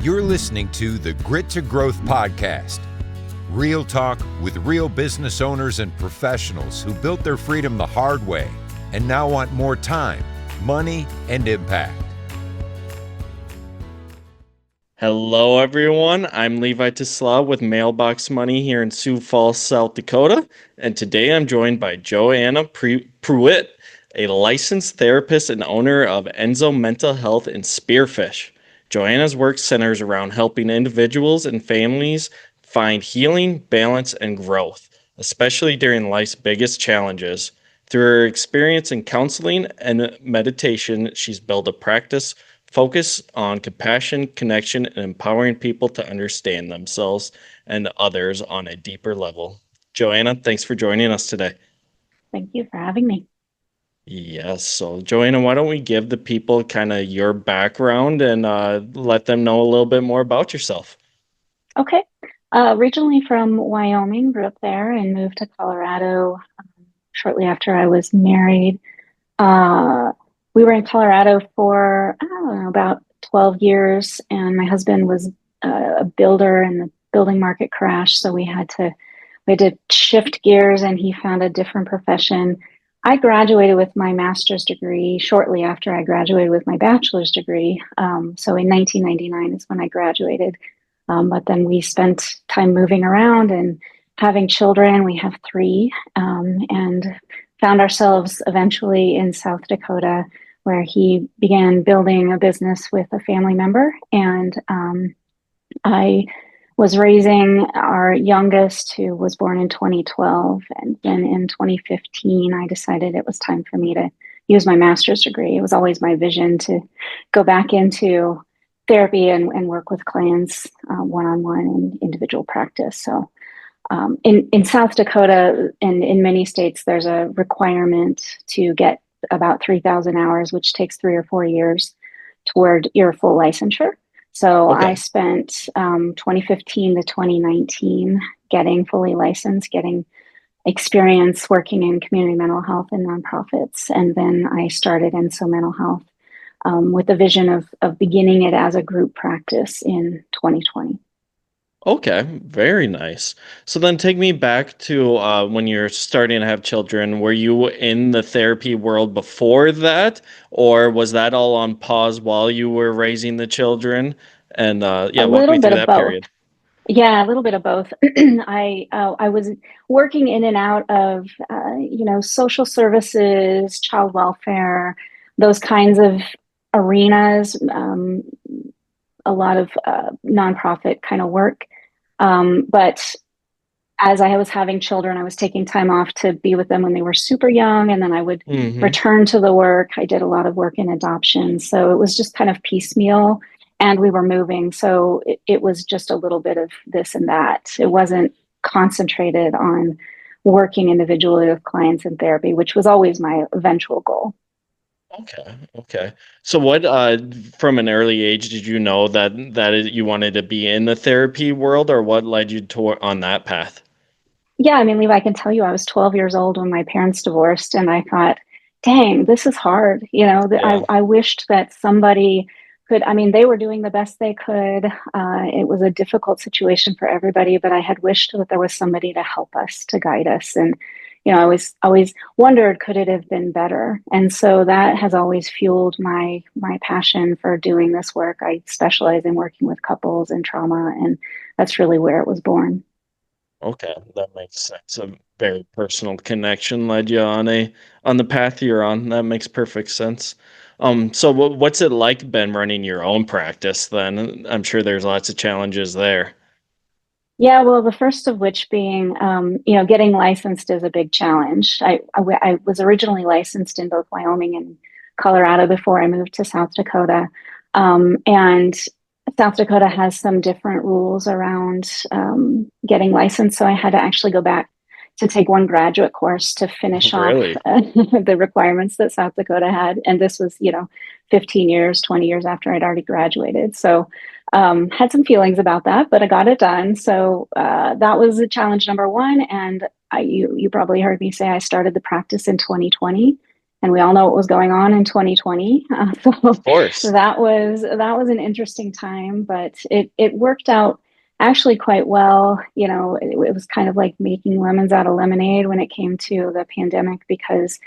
You're listening to the Grit to Growth podcast. Real talk with real business owners and professionals who built their freedom the hard way and now want more time, money, and impact. Hello, everyone. I'm Levi with Mailbox Money here in Sioux Falls, South Dakota. And today I'm joined by JoAnna Prewitt, a licensed therapist and owner of Enso Mental Health and Spearfish. JoAnna's work centers around helping individuals and families find healing, balance, and growth, especially during life's biggest challenges. Through her experience in counseling and meditation, she's built a practice focus on compassion, connection, and empowering people to understand themselves and others on a deeper level. JoAnna, thanks for joining us today. Thank you for having me. Yes. So, JoAnna, why don't we give the people kind of your background and let them know a little bit more about yourself? Okay. Originally from Wyoming, grew up there and moved to Colorado shortly after I was married. We were in Colorado for, about 12 years, and my husband was a builder and the building market crashed. So we had to shift gears and he found a different profession. I graduated with my master's degree shortly after I graduated with my bachelor's degree. So in 1999 is when I graduated. But then we spent time moving around and having children. We have 3, and found ourselves eventually in South Dakota, where he began building a business with a family member. And I was raising our youngest, who was born in 2012. And then in 2015, I decided it was time for me to use my master's degree. It was always my vision to go back into therapy and work with clients one-on-one in individual practice. So in South Dakota and in many states, there's a requirement to get about 3,000 hours, which takes 3 or 4 years toward your full licensure. So Okay. I spent 2015 to 2019 getting fully licensed, getting experience working in community mental health and nonprofits. And then I started Enso Mental Health with the vision of beginning it as a group practice in 2020. Okay, very nice. So then take me back to when you're starting to have children. Were you in the therapy world before that, or was that all on pause while you were raising the children? And A walk me little bit through of that both. period. Yeah, a little bit of both. I was working in and out of social services, child welfare, those kinds of arenas. A lot of nonprofit kind of work. But as I was having children, I was taking time off to be with them when they were super young, and then I would return to the work. I did a lot of work in adoption, so it was just kind of piecemeal, and we were moving, so it was just a little bit of this and that. It wasn't concentrated on working individually with clients in therapy, which was always my eventual goal. Okay. So what, from an early age, did you know that you wanted to be in the therapy world, or what led you on that path? Yeah, I mean, Levi, I can tell you I was 12 years old when my parents divorced, and I thought, dang, this is hard. Yeah. I wished that somebody could, I mean, they were doing the best they could. It was a difficult situation for everybody, but I had wished that there was somebody to help us, to guide us. And, I always wondered, could it have been better? And so that has always fueled my passion for doing this work. I specialize in working with couples and trauma, and that's really where it was born. Okay, that makes sense. A very personal connection led you on the path you're on. That makes perfect sense. So what's it like been running your own practice then? I'm sure there's lots of challenges there. Yeah, well, the first of which being, getting licensed is a big challenge. I was originally licensed in both Wyoming and Colorado before I moved to South Dakota. And South Dakota has some different rules around getting licensed. So I had to actually go back to take one graduate course to finish off Really? the requirements that South Dakota had. And this was, 15 years, 20 years after I'd already graduated. So had some feelings about that, but I got it done. So that was a challenge number one. And you probably heard me say I started the practice in 2020. and we all know what was going on in 2020. So Of course. that was an interesting time, but it worked out actually quite well. It was kind of like making lemons out of lemonade when it came to the pandemic, because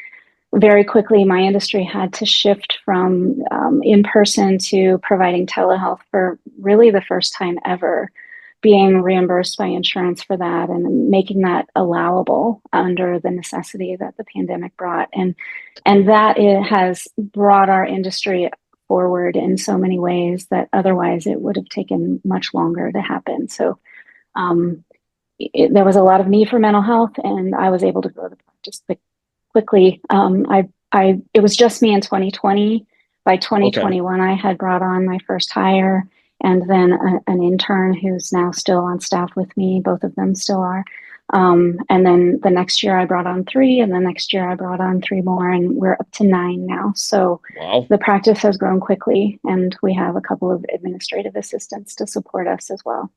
very quickly my industry had to shift from in person to providing telehealth for really the first time ever, being reimbursed by insurance for that and making that allowable under the necessity that the pandemic brought. And that it has brought our industry forward in so many ways that otherwise it would have taken much longer to happen. So um, there was a lot of need for mental health, and I was able to grow the practice quickly. It was just me in 2020. By Okay. 2021, I had brought on my first hire, and then an intern who's now still on staff with me. Both of them still are. And then the next year I brought on three, and the next year I brought on three more, and we're up to 9 now. So Wow. the practice has grown quickly, and we have a couple of administrative assistants to support us as well.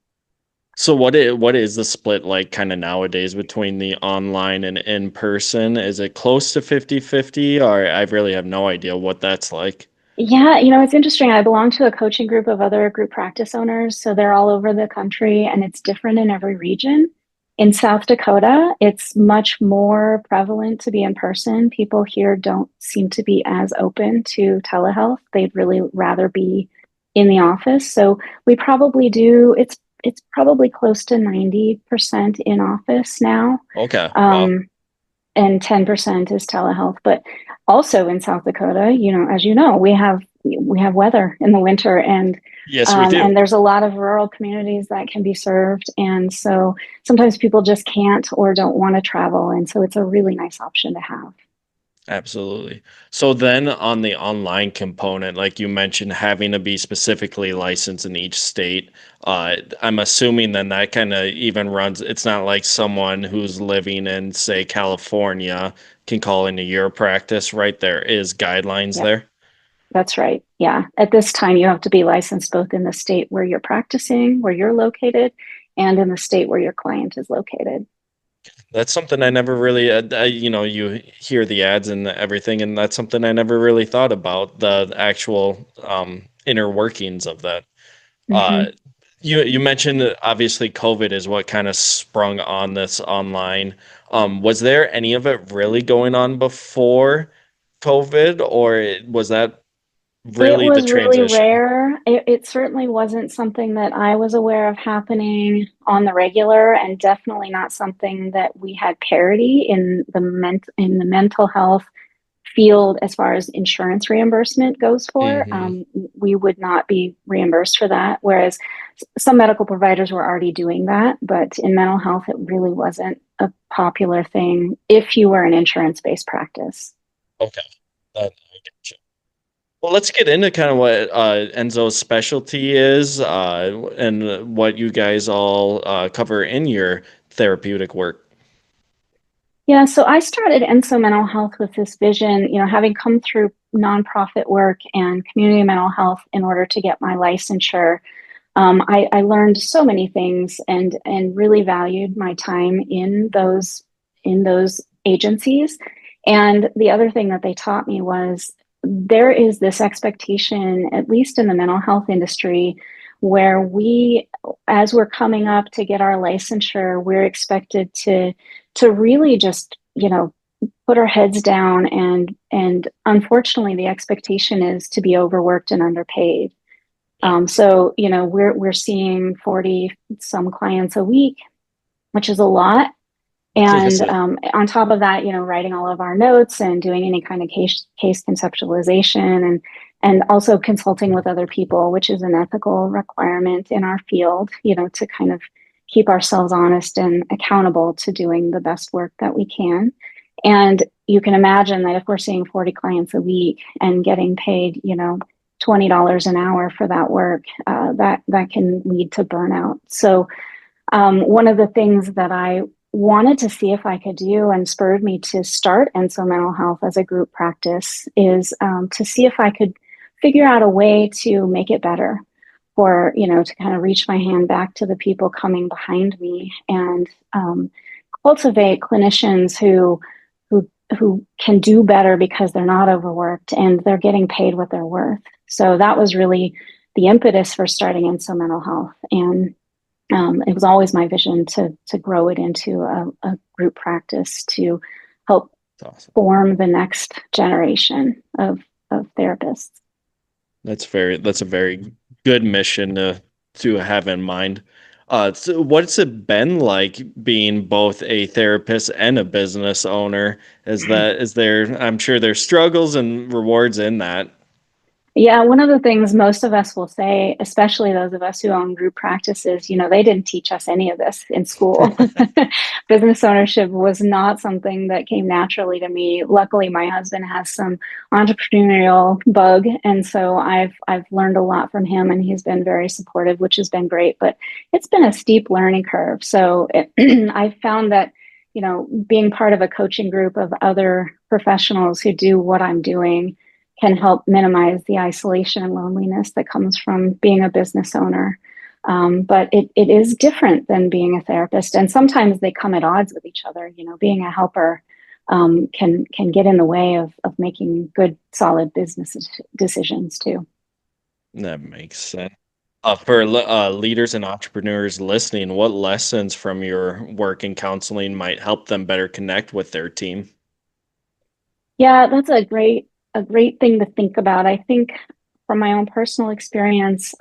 So what is the split like kind of nowadays between the online and in person? Is it close to 50-50, or I really have no idea what that's like? Yeah, it's interesting. I belong to a coaching group of other group practice owners, so they're all over the country, and it's different in every region. In South Dakota, it's much more prevalent to be in person. People here don't seem to be as open to telehealth. They'd really rather be in the office. So we probably do, it's probably close to 90% in office now. Okay. Wow. Um, and 10% is telehealth. But also in South Dakota, as you know, we have weather in the winter, Yes, we and do. there's a lot of rural communities that can be served, and so sometimes people just can't or don't want to travel, and so it's a really nice option to have. Absolutely. So then on the online component, like you mentioned, having to be specifically licensed in each state, I'm assuming then that kind of even runs, it's not like someone who's living in, say, California can call into your practice, right? There is guidelines Yeah, there. that's right. Yeah, at this time you have to be licensed both in the state where you're practicing, where you're located, and in the state where your client is located. That's something I never really, you hear the ads and everything, and that's something I never really thought about, the actual inner workings of that. Uh, Hmm. you mentioned that obviously COVID is what kind of sprung on this online. Was there any of it really going on before COVID, or was that It really the was really transition? rare. It certainly wasn't something that I was aware of happening on the regular, and definitely not something that we had parity in the mental health field as far as insurance reimbursement goes for. Hmm. We would not be reimbursed for that, whereas some medical providers were already doing that. But in mental health, it really wasn't a popular thing if you were an insurance-based practice. Okay, I get you. Well, let's get into kind of what Enzo's specialty is, and what you guys all cover in your therapeutic work. Yeah, so I started Enso Mental Health with this vision, having come through nonprofit work and community mental health in order to get my licensure. I learned so many things and really valued my time in those agencies. And the other thing that they taught me was there is this expectation, at least in the mental health industry, where as we're coming up to get our licensure, we're expected to really just put our heads down, and unfortunately the expectation is to be overworked and underpaid. Yeah. So we're seeing 40 some clients a week, which is a lot. Yes. And on top of that, writing all of our notes and doing any kind of case conceptualization, and also consulting with other people, which is an ethical requirement in our field, to kind of keep ourselves honest and accountable to doing the best work that we can. And you can imagine that if we're seeing 40 clients a week and getting paid, $20 an hour for that work, that can lead to burnout. So one of the things that I wanted to see if I could do and spurred me to start Enso Mental Health as a group practice is to see if I could figure out a way to make it better, for, to kind of reach my hand back to the people coming behind me, and cultivate clinicians who who can do better because they're not overworked and they're getting paid what they're worth. So that was really the impetus for starting Enso Mental Health. And it was always my vision to grow it into a group practice to help form the next generation of therapists. That's a very good mission to have in mind. So what's it been like being both a therapist and a business owner? I'm sure there's struggles and rewards in that. Yeah, one of the things most of us will say, especially those of us who own group practices, they didn't teach us any of this in school. Business ownership was not something that came naturally to me. Luckily, my husband has some entrepreneurial bug, and so I've learned a lot from him, and he's been very supportive, which has been great. But it's been a steep learning curve. So I found that being part of a coaching group of other professionals who do what I'm doing can help minimize the isolation and loneliness that comes from being a business owner. But it is different than being a therapist. And sometimes they come at odds with each other. Being a helper can get in the way of making good, solid business decisions too. That makes sense. For leaders and entrepreneurs listening, what lessons from your work in counseling might help them better connect with their team? Yeah, that's a great thing to think about. I think from my own personal experience,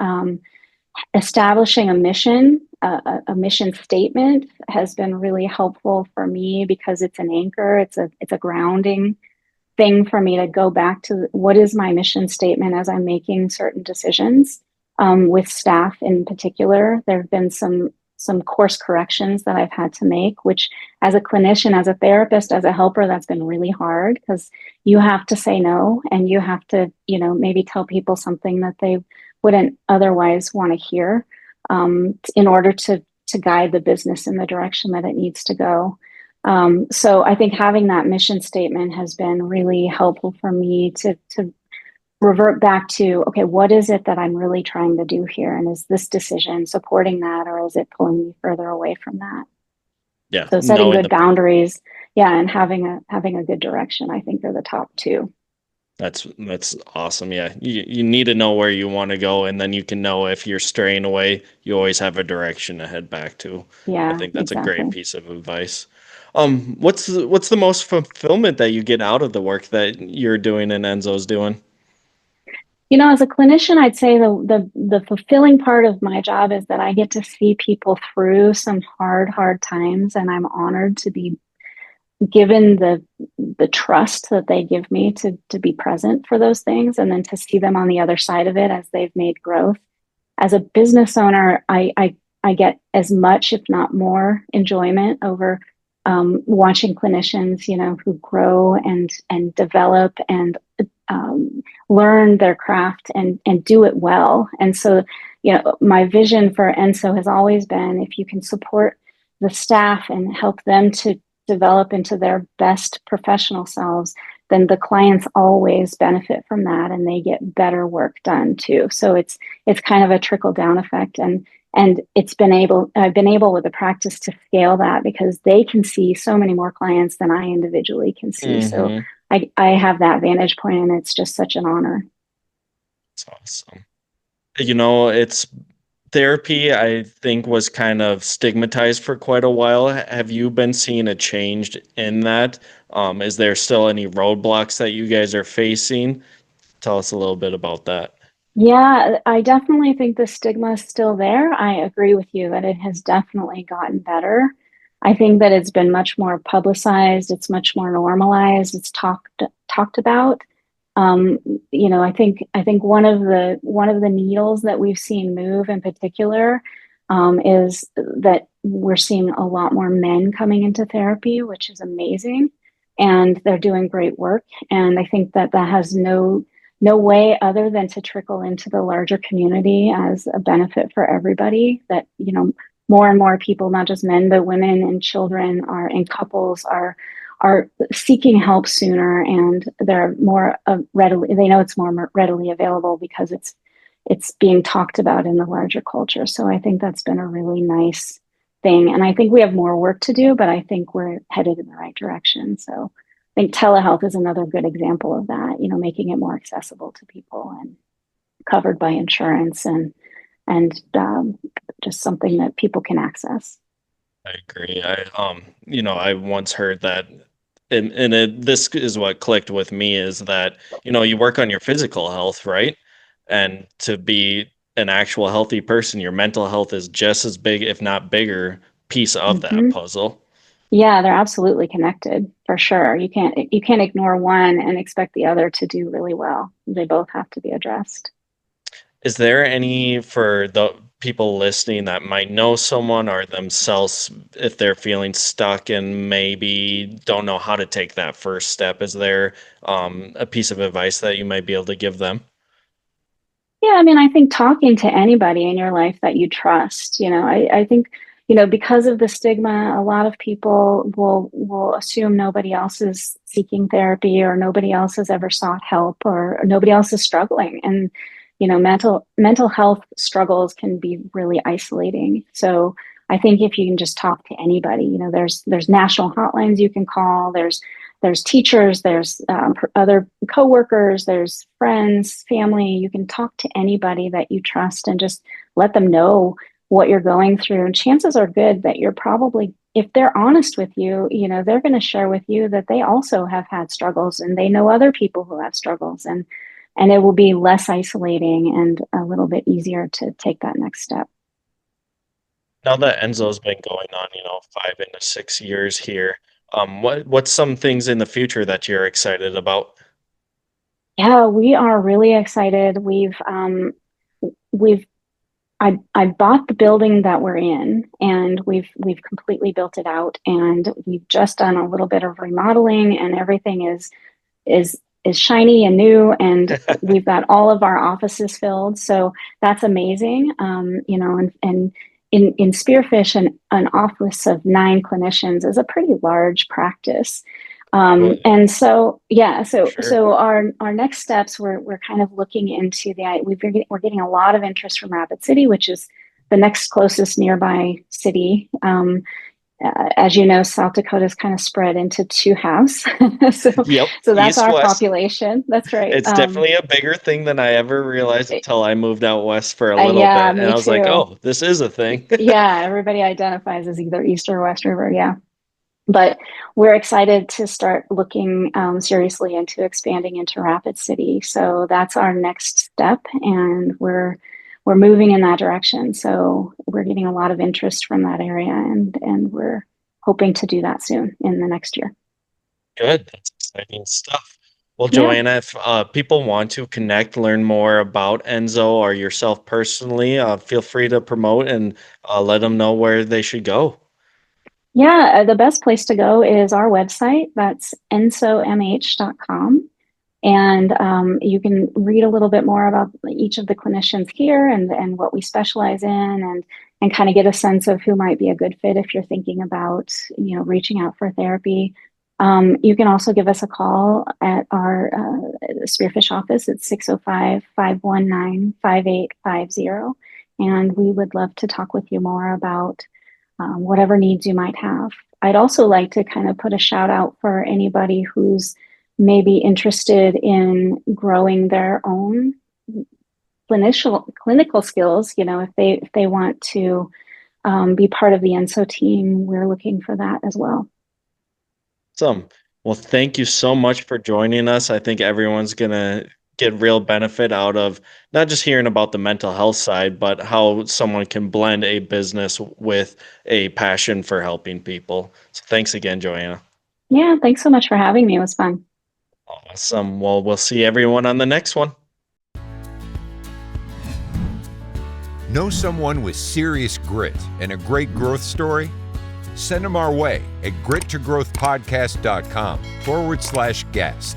establishing a mission statement has been really helpful for me because it's an anchor. It's a grounding thing for me to go back to. What is my mission statement as I'm making certain decisions with staff in particular? There have been some course corrections that I've had to make, which as a clinician, as a therapist, as a helper, that's been really hard because you have to say no and you have to, maybe tell people something that they wouldn't otherwise want to hear in order to guide the business in the direction that it needs to go. So I think having that mission statement has been really helpful for me to revert back to, okay, what is it that I'm really trying to do here? And is this decision supporting that, or is it pulling me further away from that? Yeah. So setting good boundaries, and having a good direction, I think, are the top two. That's awesome. Yeah. You need to know where you want to go, and then you can know if you're straying away, you always have a direction to head back to. Yeah, I think that's exactly. a great piece of advice. What's the most fulfillment that you get out of the work that you're doing and Enzo's doing? As a clinician, I'd say the fulfilling part of my job is that I get to see people through some hard times, and I'm honored to be given the trust that they give me to be present for those things, and then to see them on the other side of it as they've made growth. As a business owner, I get as much, if not more, enjoyment over watching clinicians, who grow and develop and learn their craft and do it well. And so, my vision for Enso has always been, if you can support the staff and help them to develop into their best professional selves, then the clients always benefit from that and they get better work done too. So it's kind of a trickle down effect. And I've been able with the practice to scale that because they can see so many more clients than I individually can see. So I have that vantage point, and it's just such an honor. That's awesome. It's therapy, I think, was kind of stigmatized for quite a while. Have you been seeing a change in that? Is there still any roadblocks that you guys are facing? Tell us a little bit about that. Yeah, I definitely think the stigma is still there. I agree with you that it has definitely gotten better. I think that it's been much more publicized, it's much more normalized, it's talked about. I think one of the needles that we've seen move in particular is that we're seeing a lot more men coming into therapy, which is amazing, and they're doing great work. And I think that has no way other than to trickle into the larger community as a benefit for everybody. That more and more people, not just men but women and children, and couples are seeking help sooner, and they're more readily, they know it's more readily available because it's being talked about in the larger culture. So I think that's been a really nice thing, and I think we have more work to do, but I think we're headed in the right direction. So think telehealth is another good example of that, making it more accessible to people and covered by insurance and just something that people can access. I agree. I once heard that, this is what clicked with me is that, you work on your physical health, right? And to be an actual healthy person, your mental health is just as big, if not bigger, piece of that Hmm. puzzle. Yeah, they're absolutely connected for sure. You can't ignore one and expect the other to do really well. They both have to be addressed. Is there any for the people listening that might know someone or themselves, if they're feeling stuck and maybe don't know how to take that first step? Is there a piece of advice that you might be able to give them? Yeah, I mean, I think talking to anybody in your life that you trust, I think, because of the stigma, a lot of people will assume nobody else is seeking therapy or nobody else has ever sought help or nobody else is struggling. And, mental health struggles can be really isolating. So I think if you can just talk to anybody, there's national hotlines you can call, there's teachers, there's other coworkers, there's friends, family. You can talk to anybody that you trust and just let them know what you're going through. And chances are good that you're probably, if they're honest with you, they're going to share with you that they also have had struggles and they know other people who have struggles, and it will be less isolating and a little bit easier to take that next step. Now that Enzo's been going on, 5 into 6 years here, what's some things in the future that you're excited about? Yeah, we are really excited. We've I bought the building that we're in, and we've completely built it out, and we've just done a little bit of remodeling, and everything is shiny and new, and we've got all of our offices filled. So that's amazing. And in Spearfish, an office of 9 clinicians is a pretty large practice. Absolutely, And so, yeah, for so sure. so our next steps, we're kind of looking into we're getting a lot of interest from Rapid City, which is the next closest nearby city. As you know, South Dakota is kind of spread into 2 halves, so Yep, so that's east our west. population. That's right. It's definitely a bigger thing than I ever realized until I moved out west for a little Yeah, bit, and me I was like, too. "Oh, this is a thing." Yeah, everybody identifies as either East or West River. Yeah. But we're excited to start looking seriously into expanding into Rapid City. So that's our next step, and we're moving in that direction. So we're getting a lot of interest from that area, and we're hoping to do that soon in the next year. Good, that's exciting stuff. Well, Yeah. JoAnna, if people want to connect, learn more about Enzo or yourself personally, feel free to promote and let them know where they should go. Yeah, the best place to go is our website. That's ensomh.com. And you can read a little bit more about each of the clinicians here and what we specialize in, and kind of get a sense of who might be a good fit if you're thinking about, reaching out for therapy. You can also give us a call at our Spearfish office at 605-519-5850. And we would love to talk with you more about whatever needs you might have. I'd also like to kind of put a shout out for anybody who's maybe interested in growing their own clinical skills. If they want to be part of the Enso team, we're looking for that as well. Awesome. Well, thank you so much for joining us. I think everyone's going to get real benefit out of not just hearing about the mental health side, but how someone can blend a business with a passion for helping people. So thanks again, JoAnna. Yeah, thanks so much for having me. It was fun. Awesome. Well, we'll see everyone on the next one. Know someone with serious grit and a great growth story? Send them our way at grittogrowthpodcast.com/guest.